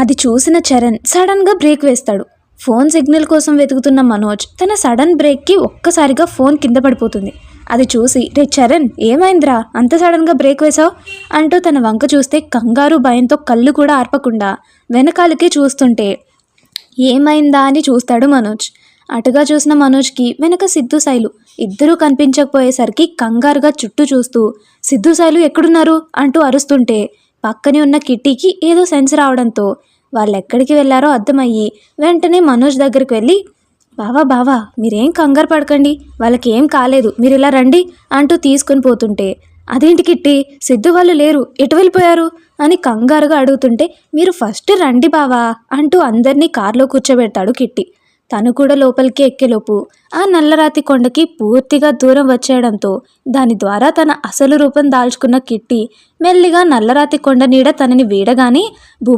అది చూసిన చరణ్ సడన్గా బ్రేక్ వేస్తాడు. ఫోన్ సిగ్నల్ కోసం వెతుకుతున్న మనోజ్ తన సడన్ బ్రేక్కి ఒక్కసారిగా ఫోన్ కింద పడిపోతుంది. అది చూసి రే చరణ్ ఏమైందిరా అంత సడన్గా బ్రేక్ వేశావు అంటూ తన వంక చూస్తే కంగారు భయంతో కళ్ళు కూడా ఆర్పకుండా వెనకాలకే చూస్తుంటే ఏమైందా అని చూస్తాడు మనోజ్. అటుగా చూసిన మనోజ్కి వెనక సిద్ధు శైలు ఇద్దరూ కనిపించకపోయేసరికి కంగారుగా చుట్టూ చూస్తూ సిద్ధు శైలు ఎక్కడున్నారు అంటూ అరుస్తుంటే పక్కనే ఉన్న కిట్టీకి ఏదో సెన్స్ రావడంతో వాళ్ళు ఎక్కడికి వెళ్ళారో అర్థమయ్యి వెంటనే మనోజ్ దగ్గరికి వెళ్ళి బావా మీరేం కంగారు పడకండి, వాళ్ళకి ఏం కాలేదు, మీరు ఇలా రండి అంటూ తీసుకొని పోతుంటే అదేంటి కిట్టి సిద్ధు వాళ్ళు లేరు ఎటు వెళ్ళిపోయారు అని కంగారుగా అడుగుతుంటే మీరు ఫస్ట్ రండి బావా అంటూ అందరినీ కారులో కూర్చోబెడతాడు కిట్టి. తను కూడా లోపలికి ఎక్కేలోపు ఆ నల్లరాతి కొండకి పూర్తిగా దూరం వచ్చేయడంతో దాని ద్వారా తన అసలు రూపం దాల్చుకున్న కిట్టి మెల్లిగా నల్లరాతి కొండ నీడ తనని వీడగానే